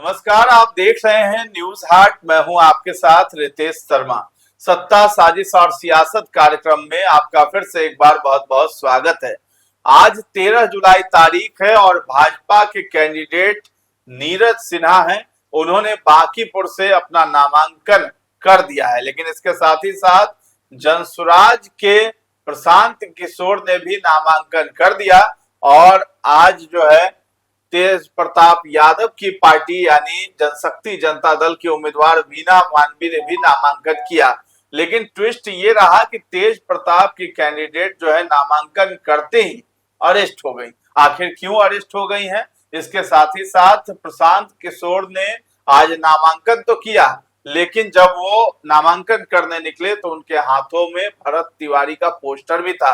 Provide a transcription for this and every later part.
नमस्कार, आप देख रहे हैं न्यूज हाट। मैं हूं आपके साथ रितेश शर्मा। सत्ता, साजिश और सियासत कार्यक्रम में आपका फिर से एक बार बहुत बहुत स्वागत है। आज 13 जुलाई तारीख है और भाजपा के कैंडिडेट नीरज सिन्हा हैं। उन्होंने बांकीपुर से अपना नामांकन कर दिया है, लेकिन इसके साथ ही साथ जनसुराज के प्रशांत किशोर ने भी नामांकन कर दिया। और आज जो है तेज प्रताप यादव की पार्टी यानी जनशक्ति जनता दल की उम्मीदवार वीणा मानवी ने भी नामांकन किया। लेकिन ट्विस्ट ये रहा कि तेज प्रताप की कैंडिडेट जो है नामांकन करते ही अरेस्ट हो गई। आखिर क्यों अरेस्ट हो गई हैं? इसके साथ ही साथ प्रशांत किशोर ने आज नामांकन तो किया, लेकिन जब वो नामांकन करने निकले तो उनके हाथों में भरत तिवारी का पोस्टर भी था।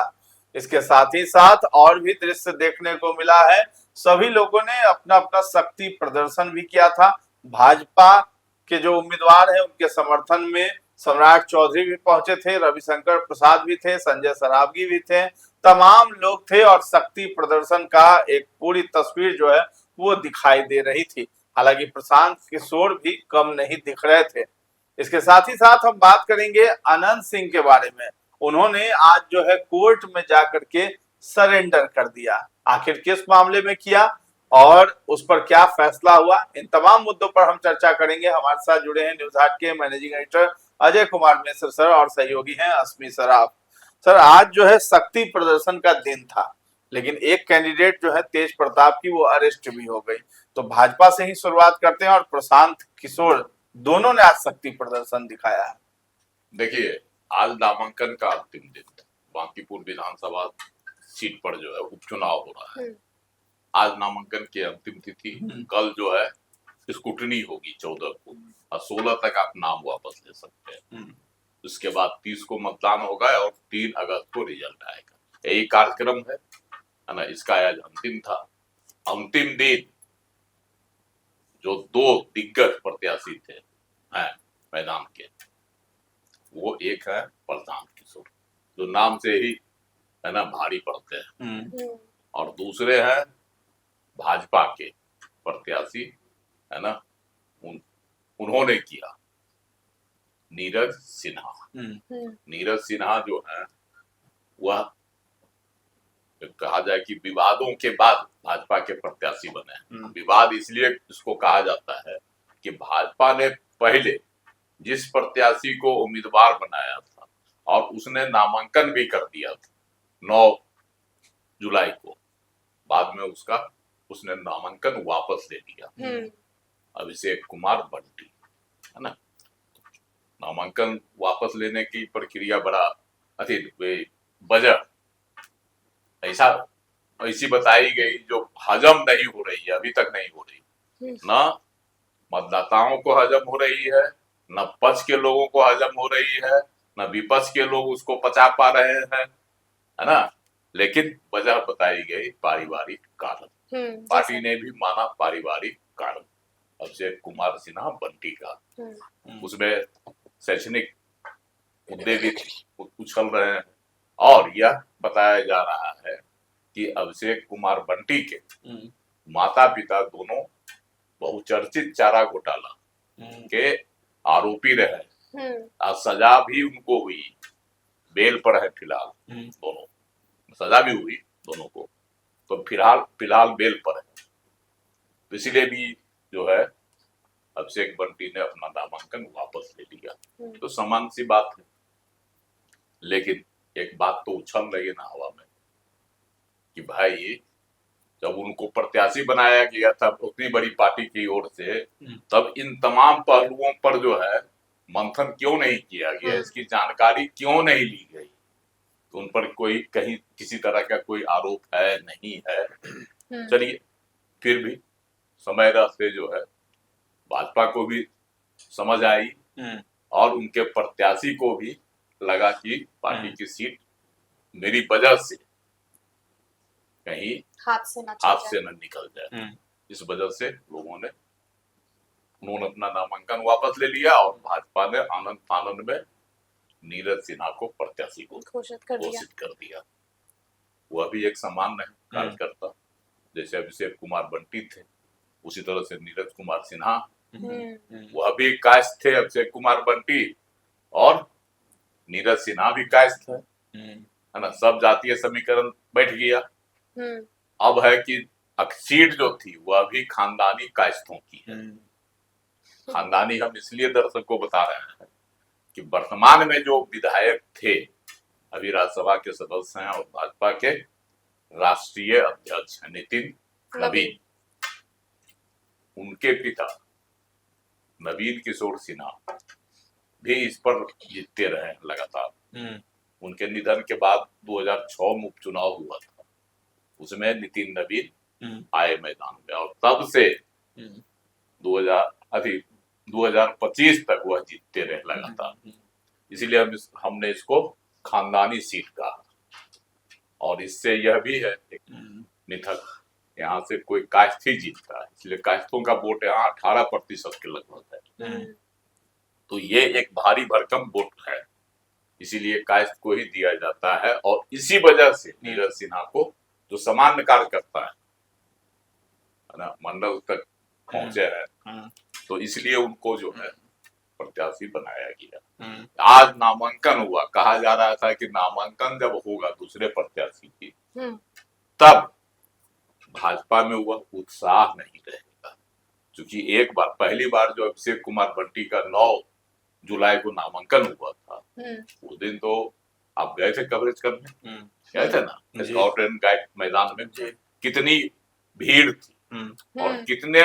इसके साथ ही साथ और भी दृश्य देखने को मिला है। सभी लोगों ने अपना अपना शक्ति प्रदर्शन भी किया था। भाजपा के जो उम्मीदवार हैं उनके समर्थन में सम्राट चौधरी भी पहुंचे थे, रविशंकर प्रसाद भी थे, संजय सरावगी भी थे। तमाम लोग थे और शक्ति प्रदर्शन का एक पूरी तस्वीर जो है वो दिखाई दे रही थी। हालांकि प्रशांत किशोर भी कम नहीं दिख रहे थे। इसके साथ ही साथ हम बात करेंगे अनंत सिंह के बारे में। उन्होंने आज जो है कोर्ट में जाकर के सरेंडर कर दिया। आखिर किस मामले में किया और उस पर क्या फैसला हुआ, इन तमाम मुद्दों पर हम चर्चा करेंगे। हमारे साथ जुड़े हैं न्यूज हाट के managing editor Ajay Kumar Mishra sir और सहयोगी हैं अस्मी सराफ। सर, आज जो है शक्ति प्रदर्शन का दिन था, लेकिन एक कैंडिडेट जो है तेज प्रताप की वो अरेस्ट भी हो गई। तो भाजपा से ही शुरुआत करते हैं और प्रशांत किशोर दोनों ने आज शक्ति प्रदर्शन दिखाया है। देखिए, आज नामांकन का अंतिम दिन है। बांकीपुर विधानसभा सीट पर जो है उपचुनाव हो रहा है। आज नामांकन की अंतिम तिथि। कल जो है स्क्रूटनी होगी 14 को और 16 तक आप नाम वापस ले सकते हैं। उसके बाद 30 को मतदान होगा और 3 अगस्त को रिजल्ट आएगा। यही कार्यक्रम है ना। इसका आज अंतिम था। अंतिम दिन जो 2 दिग्गज प्रत्याशी थे मैदान के, वो एक है प्रशांत किशोर, जो नाम से ही है ना भारी पड़ते हैं, और दूसरे हैं भाजपा के प्रत्याशी है ना। उन्होंने किया नीरज सिन्हा। नीरज सिन्हा जो है वह कहा जाए कि विवादों के बाद भाजपा के प्रत्याशी बने। विवाद इसलिए इसको कहा जाता है कि भाजपा ने पहले जिस प्रत्याशी को उम्मीदवार बनाया था और उसने नामांकन भी कर दिया था 9 जुलाई को, बाद में उसने नामांकन वापस ले लिया। अभिषेक कुमार बंटी है ना। नामांकन वापस लेने की प्रक्रिया बड़ा वजह ऐसी बताई गई जो हजम नहीं हो रही है, अभी तक नहीं हो रही। ना मतदाताओं को हजम हो रही है, न पक्ष के लोगों को हजम हो रही है, न विपक्ष के लोग उसको पचा पा रहे हैं, है ना। लेकिन वजह बताई गई पारिवारिक कारण। पार्टी ने भी माना पारिवारिक कारण अभिषेक कुमार सिन्हा बंटी का। उसमें शैक्षणिक मुद्दे भी उछल रहे हैं और यह बताया जा रहा है कि अभिषेक कुमार बंटी के माता पिता दोनों बहुचर्चित चारा घोटाला के आरोपी रहे। आज सजा भी उनको हुई, बेल पर है फिलहाल दोनों, सजा भी हुई दोनों को, तो फिलहाल बेल पर है। इसलिए भी जो है अभिषेक बंटी ने अपना नामांकन वापस ले लिया। तो सामान्य सी बात है, लेकिन एक बात तो उछल रही है ना हवा में कि भाई जब उनको प्रत्याशी बनाया गया था उतनी बड़ी पार्टी की ओर से, तब इन तमाम पहलुओं पर जो है मंथन क्यों नहीं किया गया, इसकी जानकारी क्यों नहीं ली गई। तो उन पर कोई कहीं किसी तरह का कोई आरोप है नहीं है। चलिए, फिर भी समय रहते जो है भाजपा को भी समझ आई और उनके प्रत्याशी को भी लगा कि पार्टी की सीट मेरी वजह से कहीं हाथ से न निकल जाए। इस वजह से उन्होंने अपना नामांकन वापस ले लिया और भाजपा ने आनंद में नीरज सिन्हा को प्रत्याशी को घोषित कर दिया। वह भी एक सामान्य कार्यकर्ता जैसे अभिषेक कुमार बंटी थे, उसी तरह से नीरज कुमार सिन्हा, हम्म वह भी कास्ट थे, अक्षय कुमार बंटी और नीरज सिन्हा भी कास्ट है ना। सब जातीय समीकरण बैठ गया। हम्म अब है कि सीट जो थी वह भी खानदानी कास्तों की है। खानदानी हम इसलिए दर्शक को बता रहे हैं कि वर्तमान में जो विधायक थे, अभी राज्यसभा के सदस्य हैं और भाजपा के राष्ट्रीय अध्यक्ष हैं नितिन नवीन, उनके पिता नवीन किशोर सिन्हा भी इस पर जीतते रहे लगातार। उनके निधन के बाद 2006 में उपचुनाव हुआ था, उसमें नितिन नवीन आए मैदान में और तब से 2025 तक वह जीतते रहे लगातार। इसीलिए हमने इसको खानदानी सीट कहा। और इससे यह भी है मिथक, यहाँ से कोई कास्ट ही जीतता है, इसलिए कास्टों का वोट यहाँ 18% के लगभग है। तो ये एक भारी भरकम वोट है, इसीलिए कास्ट को ही दिया जाता है। और इसी वजह से नीरज सिन्हा को जो सामान्य कार्यकर्ता है ना, मंडल तक पहुंचे हैं, तो इसलिए उनको जो है प्रत्याशी बनाया गया। आज नामांकन हुआ, कहा जा रहा था कि नामांकन जब होगा दूसरे प्रत्याशी की, तब भाजपा में वह उत्साह नहीं रहेगा। क्योंकि एक बार पहली बार जो अभिषेक कुमार बंटी का 9 जुलाई को नामांकन हुआ था, उस दिन तो आप गए थे कवरेज करने, गए थे ना, स्काउट एंड गाइड मैदान में कितनी भीड़ थी और कितने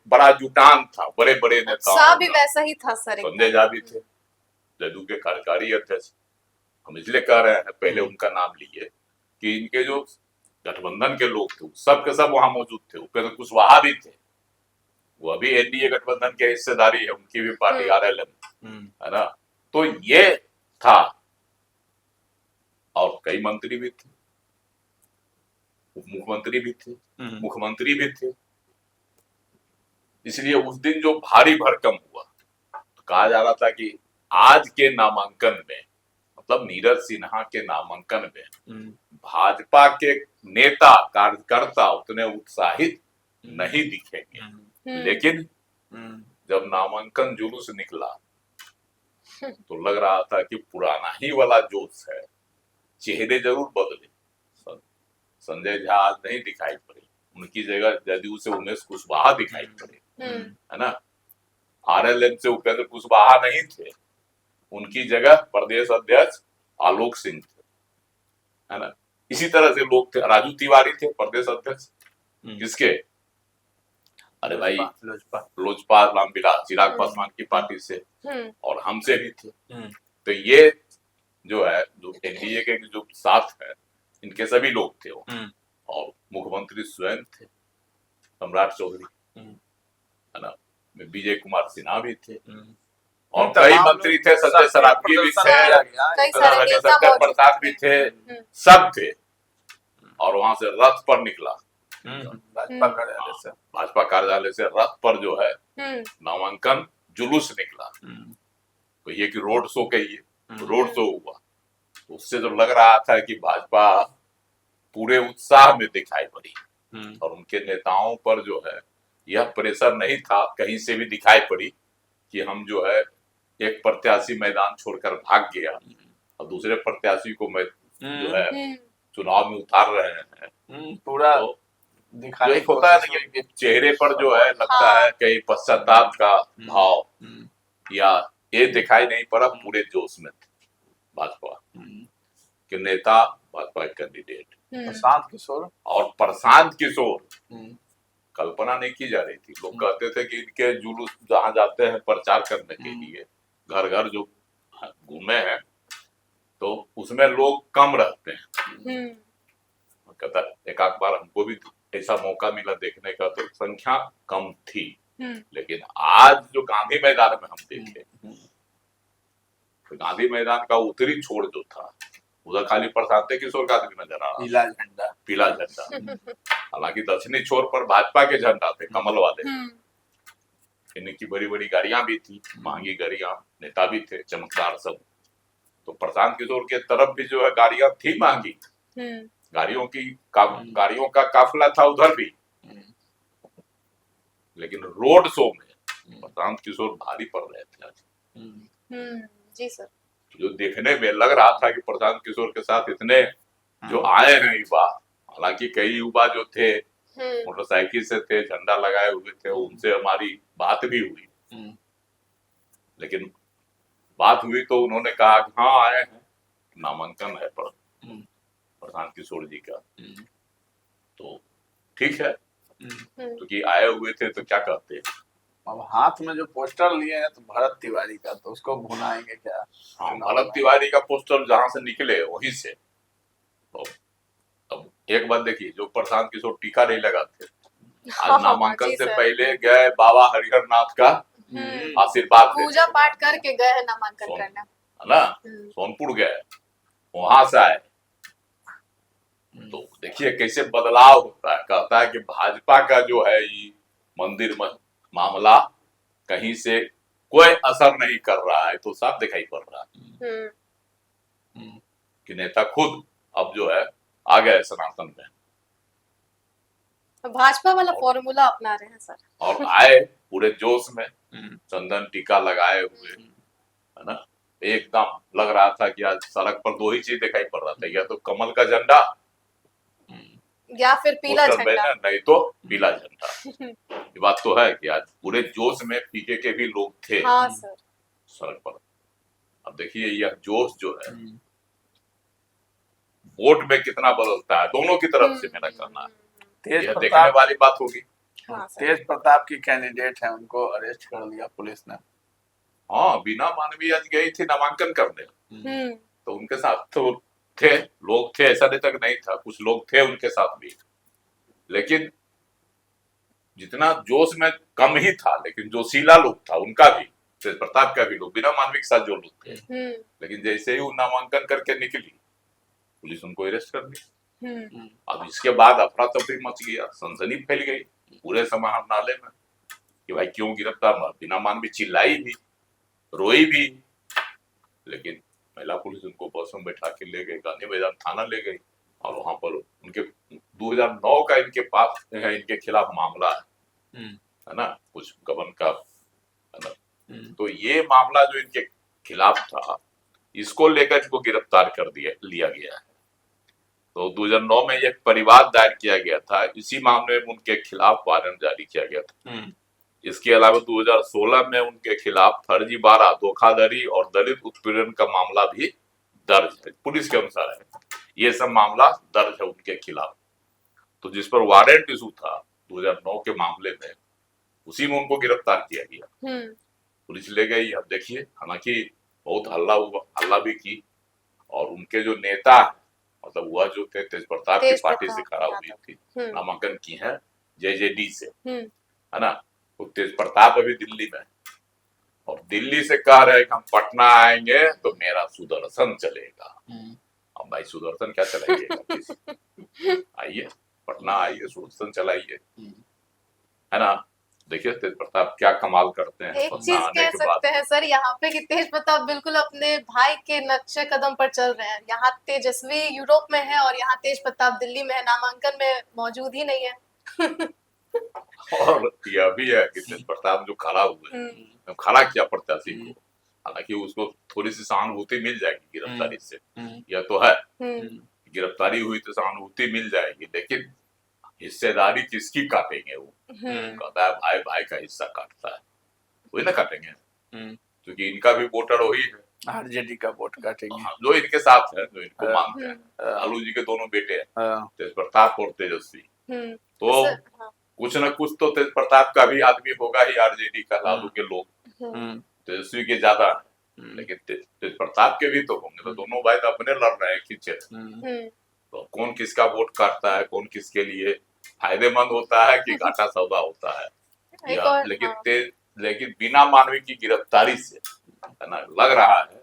बड़ा जुटान था, बड़े बड़े नेताओं भी वैसा ही था सर। संजय झा भी थे, जदयू के कार्यकारी अध्यक्ष। हम इसलिए कह रहे हैं, पहले उनका नाम लिए कि इनके जो गठबंधन के लोग थे सब के सब वहां मौजूद थे। उपेंद्र कुशवाहा भी थे, वो भी एनडीए गठबंधन के हिस्सेदारी है, उनकी भी पार्टी आरएलएम है ना। तो ये था, और कई मंत्री भी थे, उप मुख्यमंत्री भी थे, मुख्यमंत्री भी थे। इसलिए उस दिन जो भारी भरकम हुआ, तो कहा जा रहा था कि आज के नामांकन में, मतलब नीरज सिन्हा के नामांकन में भाजपा के नेता कार्यकर्ता उतने उत्साहित नहीं दिखेंगे। लेकिन जब नामांकन जुलूस निकला तो लग रहा था कि पुराना ही वाला जोश है। चेहरे जरूर बदले, संजय झा आज नहीं दिखाई पड़े, उनकी जगह जदयू से उमेश कुशवाहा दिखाई पड़े, है ना। आरएलएम से उपेंद्र कुशवाहा नहीं थे, उनकी जगह प्रदेश अध्यक्ष आलोक सिंह थे, है ना। इसी तरह से लोग थे, राजू तिवारी थे प्रदेश अध्यक्ष, किसके, अरे भाई लोजपा रामविलास चिराग पासवान की पार्टी से, और हमसे भी थे। तो ये जो है, जो एनडीए के जो साथ है, इनके सभी लोग थे वो। और मुख्यमंत्री स्वयं थे सम्राट चौधरी, है ना, विजय कुमार सिन्हा भी थे, और कई मंत्री थे, संजय सरावगी भी थे, रविशंकर प्रसाद भी थे, सब थे। और वहां से रथ पर निकला, भाजपा कार्यालय से रथ पर जो है नामांकन जुलूस निकला। तो ये कि रोड शो कहिए, रोड शो हुआ, उससे जो लग रहा था कि भाजपा पूरे उत्साह में दिखाई पड़ी। और उनके नेताओं पर जो है यह प्रेशर नहीं था, कहीं से भी दिखाई पड़ी कि हम जो है एक प्रत्याशी मैदान छोड़कर भाग गया और दूसरे प्रत्याशी को मैं जो है चुनाव में उतार रहे हैं। पूरा तो दिखाई होता है कि चेहरे पर जो है लगता है कहीं पश्चाताप का भाव, या ये दिखाई नहीं पड़ा। पूरे जोश में भाजपा के नेता, भाजपा के कैंडिडेट प्रशांत किशोर, और प्रशांत किशोर कल्पना नहीं की जा रही थी। लोग कहते थे कि इनके जुलूस जहां जाते हैं प्रचार करने के लिए, घर घर जो घूमे हैं, तो उसमें लोग कम रहते हैं। कहता एक आध बार हमको भी ऐसा मौका मिला देखने का, तो संख्या कम थी। लेकिन आज जो गांधी मैदान में हम देखे, तो गांधी मैदान का उत्तरी छोर जो था, उधर खाली प्रशांत किशोर का आदमी नजर आ रहा, पीला झंडा। हालांकि दक्षिणी छोर पर भाजपा के झंडा थे, कमल वाले। इनकी बड़ी बड़ी गाड़ियां भी थी, महंगी गाड़ियां, नेता भी थे चमकदार सब। तो प्रशांत किशोर के तरफ भी जो है गाड़ियां थी महंगी, गाड़ियों का काफिला था उधर भी। लेकिन रोड शो में प्रशांत किशोर भारी पड़ रहे थे आज। जी सर। जो देखने में लग रहा था कि प्रशांत किशोर के साथ इतने जो आए हैं युवा, हालांकि कई युवा जो थे मोटरसाइकिल से थे, झंडा लगाए हुए थे, उनसे हमारी बात भी हुई, लेकिन बात हुई तो उन्होंने कहा कि हाँ आए हैं, नामांकन है प्रशांत किशोर जी का, तो ठीक है, क्योंकि आए हुए थे तो क्या कहते हैं। अब हाथ में जो पोस्टर लिए हैं तो भरत तिवारी का, तो उसको भुनाएंगे क्या? हाँ, भरत तिवारी का पोस्टर जहां से निकले वहीं से। तो अब एक बात देखिए, जो प्रशांत किशोर टीका नहीं लगाते, आज नामांकन जी से सर। पहले गए बाबा हरिहर नाथ का आशीर्वाद लेने, पूजा पाठ करके गए हैं नामांकन करने, है ना, सोनपुर गए, वहां से आए। तो देखिए कैसे बदलाव होता है। कहता है कि भाजपा का जो है ये मंदिर मामला कहीं से कोई असर नहीं कर रहा है, तो साफ दिखाई पड़ रहा है कि नेता खुद अब जो है आ गए सनातन में, भाजपा वाला फॉर्मूला अपना रहे हैं सर, और आए पूरे जोश में, चंदन टीका लगाए हुए, है ना, एकदम लग रहा था कि आज सड़क पर दो ही चीज दिखाई पड़ रहा था, या तो कमल का झंडा या फिर पीला पोस्टर झंडा, बैनर, नहीं तो पीला झंडा। ये बात तो है कि आज पूरे जोश में पीके के भी लोग थे हाँ सर, सड़क पर। अब देखिए यह जोश जो है वोट में कितना बदलता है, दोनों की तरफ से मेरा कहना है, तेज यह देखने प्रताप, वाली बात होगी। हाँ सर, तेज प्रताप की कैंडिडेट है, उनको अरेस्ट कर लिया पुलिस ने। हाँ, बीना मानवी आज गई थी नामांकन करने, तो उनके साथ तो थे लोग, थे ऐसा नहीं तक नहीं था, कुछ लोग थे उनके साथ भी, लेकिन जितना जोश में कम ही था, लेकिन जो जोशीला लोग था उनका भी, तेज प्रताप का भी लोग, बिना मानवी के साथ जो लोग थे, लेकिन जैसे ही वो नामांकन करके निकली पुलिस उनको अरेस्ट कर ली। अब इसके बाद अफरा तफरी मच गया, सनसनी फैल गई पूरे समाहरणालय में कि भाई क्यों गिरफ्तार, बिना मानवी चिल्लाई भी, रोई भी, लेकिन महिला पुलिस उनको बस में बैठा के ले गई, गांधी मैदान थाना ले गई, और वहां पर उनके 2009 का इनके पास इनके खिलाफ मामला है ना, कुछ गबन का, है ना, तो ये मामला जो इनके खिलाफ था, इसको लेकर इनको गिरफ्तार कर लिया गया है। तो 2009 में एक परिवाद दायर किया गया था, इसी मामले में उनके खिलाफ वारंट जारी किया गया था। इसके अलावा 2016 में उनके खिलाफ फर्जीवाड़ा, धोखाधड़ी और दलित उत्पीड़न का मामला भी दर्ज है, पुलिस के अनुसार है, ये सब मामला दर्ज है उनके खिलाफ। तो जिस पर वारंट इशू था 2009 के मामले में, उसी में उनको गिरफ्तार किया गया, पुलिस ले गई। अब देखिए, हालांकि बहुत हल्ला भी की, और उनके जो नेता मतलब वह जो थे तेज प्रताप की पार्टी से खड़ा हुई थी, नामांकन की है जेजेडी से, है ना, तो तेज प्रताप अभी दिल्ली में, और दिल्ली से कह रहे हैं कि हम पटना आएंगे तो मेरा सुदर्शन चलेगा। अब भाई सुदर्शन क्या चलाइएगा, आइए पटना आइए, सुदर्शन चलाइए, है ना। देखिए तेज प्रताप क्या कमाल करते हैं। एक चीज कह सकते हैं सर यहाँ पे कि तेज प्रताप बिल्कुल अपने भाई के नक्शे कदम पर चल रहे हैं। यहाँ तेजस्वी यूरोप में है और यहाँ तेज प्रताप दिल्ली में है, नामांकन में मौजूद ही नहीं है। और यह भी है कि तेज प्रताप जो खड़ा हुए, खड़ा किया प्रत्याशी को, हालांकि उसको थोड़ी सी सहानुभूति मिल जाएगी गिरफ्तारी से, यह तो है, गिरफ्तारी हुई तो सहानुभूति मिल जाएगी, लेकिन हिस्सेदारी किसकी काटेंगे वो, कहता है भाई भाई का हिस्सा काटता है, वही ना काटेंगे, क्योंकि इनका भी वोटर वही है, आरजेडी का वोट काटेंगे, जो इनके साथ है, जो इनको मानते हैं। लालू जी के दोनों बेटे हैं, तेज प्रताप और तेजस्वी, तो कुछ न कुछ तो तेज प्रताप का भी आदमी होगा ही आरजेडी का, लालू के लोग तेजस्वी के ज्यादा है, लेकिन तेज प्रताप के भी तो होंगे, तो दोनों भाई तो अपने लड़ रहे हैं खींचे, तो कौन किसका वोट काटता है, कौन किसके लिए फायदेमंद होता है कि घाटा सौदा होता है। लेकिन बिना मानवी की गिरफ्तारी से, है ना, लग रहा है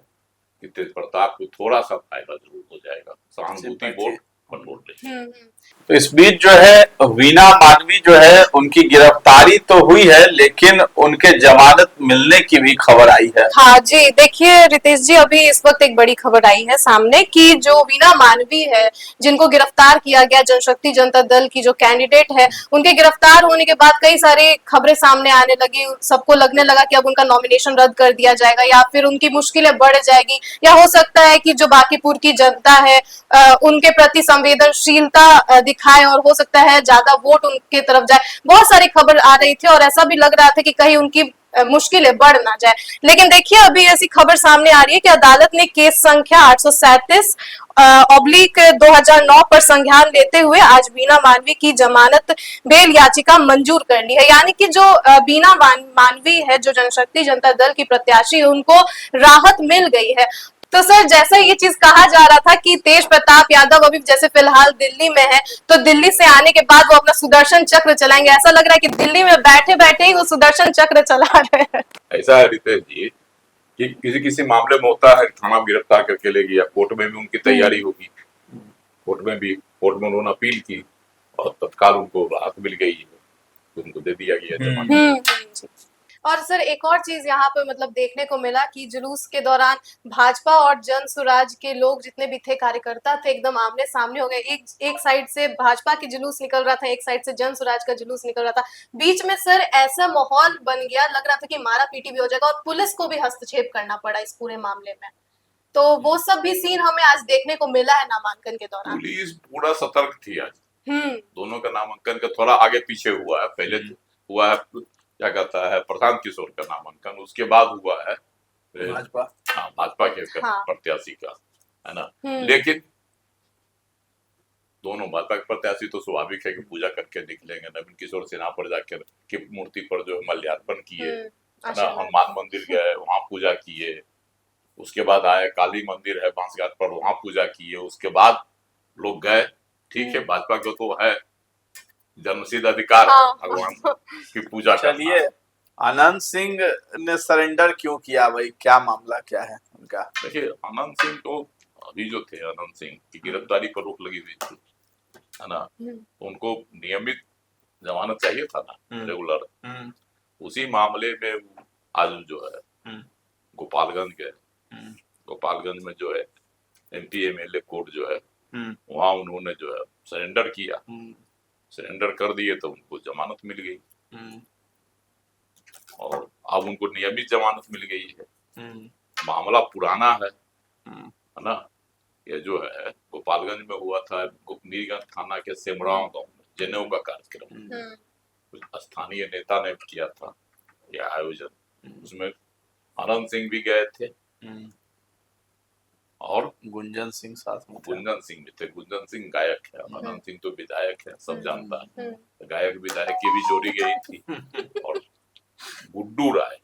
कि तेज प्रताप को थोड़ा सा फायदा जरूर हो जाएगा, सहानुभूति वोट बटोर लेंगे। तो इस बीच जो है वीना मानवी जो है उनकी गिरफ्तारी तो हुई है, लेकिन उनके जमानत मिलने की भी खबर आई है। हाँ जी, देखिए रितेश जी, अभी इस वक्त एक बड़ी खबर आई है सामने कि जो वीना मानवी है, जिनको गिरफ्तार किया गया, जनशक्ति जनता दल की जो कैंडिडेट है, उनके गिरफ्तार होने के बाद कई सारी खबरें सामने आने लगी। सबको लगने लगा कि अब उनका नॉमिनेशन रद्द कर दिया जाएगा या फिर उनकी मुश्किलें बढ़ जाएगी, या हो सकता है कि जो बांकीपुर की जनता है उनके प्रति संवेदनशीलता दिखाए और हो सकता है ज्यादा वोट उनके तरफ जाए। बहुत सारी खबर आ रही थी और ऐसा भी लग रहा था कि कहीं उनकी मुश्किलें बढ़ ना जाए। लेकिन देखिए अभी ऐसी खबर सामने आ रही है कि अदालत ने केस संख्या 837 ऑब्लिक 2009 पर संज्ञान लेते हुए आज वीना मानवी की जमानत बेल याचिका मंजूर कर ली है। यानी कि जो वीना मानवी है, जो जनशक्ति जनता दल की प्रत्याशी है, उनको राहत मिल गई है। तो सर, जैसा ये चीज कहा जा रहा था कि तेज प्रताप यादव अभी जैसे फिलहाल दिल्ली में है, तो दिल्ली से आने के बाद वो अपना सुदर्शन चक्र चलाएंगे, ऐसा लग रहा है कि दिल्ली में बैठे बैठे ही वो सुदर्शन चक्र चला रहे हैं। ऐसा है रितेश जी कि किसी किसी मामले में होता है थाना गिरफ्तार करके ले गया, कोर्ट में भी उनकी तैयारी होगी, कोर्ट में उन्होंने अपील की और तत्काल उनको राहत मिल गई, उनको दे दिया गया जमानत। और सर, एक और चीज यहाँ पे मतलब देखने को मिला कि जुलूस के दौरान भाजपा और जन स्वराज के लोग जितने भी थे, कार्यकर्ता थे, एकदम आमने सामने हो गए। एक साइड से भाजपा की जुलूस निकल रहा था, एक साइड से जन स्वराज का जुलूस निकल रहा था। बीच में सर ऐसा माहौल बन गया, लग रहा था कि मारा पीटी भी हो जाएगा, और पुलिस को भी हस्तक्षेप करना पड़ा इस पूरे मामले में। तो वो सब भी सीन हमें आज देखने को मिला है नामांकन के दौरान। पुलिस पूरा सतर्क थी आज। दोनों का नामांकन का थोड़ा आगे पीछे हुआ है, पहले हुआ है क्या कहता है प्रशांत किशोर का नामांकन, उसके बाद हुआ है भाजपा के प्रत्याशी का, है ना। लेकिन दोनों भाजपा के प्रत्याशी तो स्वाभाविक है कि पूजा करके निकलेंगे। नवीन किशोर सिन्हा पर जाकर की मूर्ति पर जो मल्यार्पण किए, है ना, हनुमान मंदिर गए, वहां पूजा किए। उसके बाद आए काली मंदिर है बांसघाट पर, वहां पूजा किए। उसके बाद लोग गए, ठीक है, भाजपा को तो है जन्मसिद्ध अधिकार भगवान की पूजा। चलिए, अनंत सिंह ने सरेंडर क्यों किया भाई, क्या मामला क्या है उनका? देखिए, अनंत सिंह तो अभी जो थे, अनंत सिंह की गिरफ्तारी पर रोक लगी हुई थी, है ना, तो उनको नियमित जमानत चाहिए था ना, रेगुलर। उसी मामले में आज जो है गोपालगंज गए, गोपालगंज में जो है एमपी एमएलए कोर्ट जो है, वहां उन्होंने जो है सरेंडर किया, सरेंडर कर दिए तो उनको जमानत मिल गई और अब उनको नियमित जमानत मिल गई है। मामला पुराना है ना। ये जो है गोपालगंज में हुआ था, मीरगंज थाना के सेमराव गांव में जनेऊ का कार्यक्रम, कुछ स्थानीय नेता ने किया था यह आयोजन। उसमें अनंत सिंह भी गए थे और गुंजन सिंह साथ में, गुंजन सिंह भी थे। गुंजन सिंह गायक है, अनंत सिंह तो विधायक है, सब जानता है। गायक विधायक की भी जोड़ी गई थी और गुड्डू राय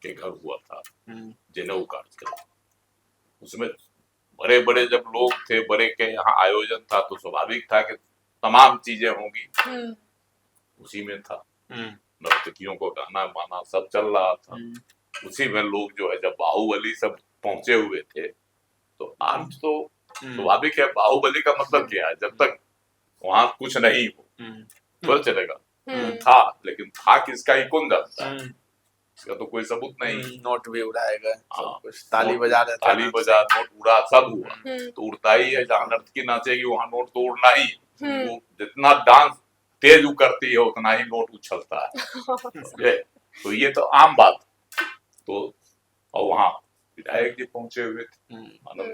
के घर हुआ था जनेऊ कार्यक्रम। उसमें बड़े बड़े जब लोग थे, बड़े के यहाँ आयोजन था, तो स्वाभाविक था कि तमाम चीजें होंगी। उसी में था, नर्तकियों को गाना बाना सब चल रहा था। उसी में लोग जो है, जब बाहुबली सब पहुंचे हुए थे, तो आज तो स्वाभाविक है, बाहुबली का मतलब क्या है, जब तक वहां कुछ नहीं हो तो चलेगा। था, लेकिन था किसका ही कौन जानता है, इसका तो कोई सबूत नहीं। नोट भी उड़ाए गए, कुछ ताली बजा रहे थे, ताली बजा, नोट उड़ा, सब हुआ। तो उड़ता ही है, जहाँ नर्तकी नाचेगी वहां नोट तो उड़ना ही। वो जितना डांस तेज करती है उतना ही नोट उछलता है। तो ये तो आम बात। तो और वहां विधायक जी पहुंचे हुए थे,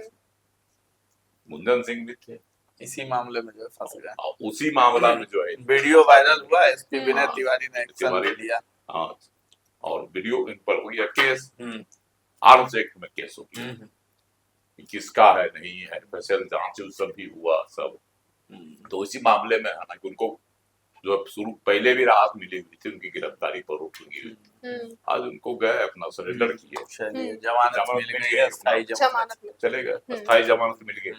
गुंजन सिंह भी थे। इसी मामले में जो फंस गया, उसी मामला में जो है वीडियो वायरल हुआ, एसपी विनय तिवारी ने एक्शन लिया। हाँ, और वीडियो इन पर हुई है केस, आर्म्स एक्ट में केस हो गया, किसका है नहीं है, स्पेशल जांच सब भी हुआ सब। तो इसी मामले में है ना कि उनको जो शुरू पहले भी राहत मिली हुई थी, उनकी गिरफ्तारी पर रोक लगी हुई थी। आज उनको गए, अपना सरेंडर किए, जमानत मिल गई, अस्थायी जमानत चले गए, अस्थायी जमानत मिल गई।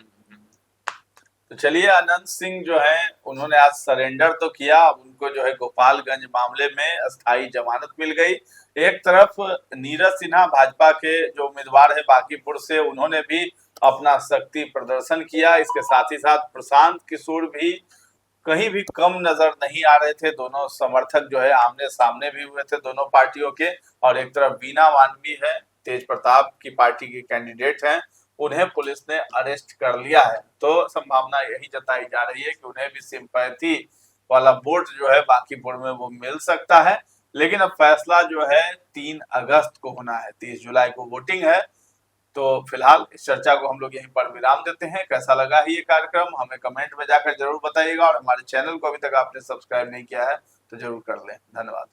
तो चलिए, अनंत सिंह जो है उन्होंने आज सरेंडर तो किया। अब उनको जो है गोपालगंज मामले में अस्थायी जमानत मिल गई। एक तरफ नीरज सिन्हा भाजपा के जो उम्मीदवार है बांकीपुर से, उन्होंने भी अपना शक्ति प्रदर्शन किया। इसके साथ ही साथ प्रशांत किशोर भी कहीं भी कम नजर नहीं आ रहे थे। दोनों समर्थक जो है आमने सामने भी हुए थे दोनों पार्टियों के। और एक तरफ बीना मानवी है, तेज प्रताप की पार्टी की कैंडिडेट हैं, उन्हें पुलिस ने अरेस्ट कर लिया है। तो संभावना यही जताई जा रही है कि उन्हें भी सिंपैथी वाला वोट जो है बांकीपुर में वो मिल सकता है। लेकिन अब फैसला जो है 3 अगस्त को होना है, 30 जुलाई को वोटिंग है। तो फिलहाल इस चर्चा को हम लोग यहीं पर विराम देते हैं। कैसा लगा है ये कार्यक्रम हमें कमेंट में जाकर जरूर बताइएगा, और हमारे चैनल को अभी तक आपने सब्सक्राइब नहीं किया है तो जरूर कर लें। धन्यवाद।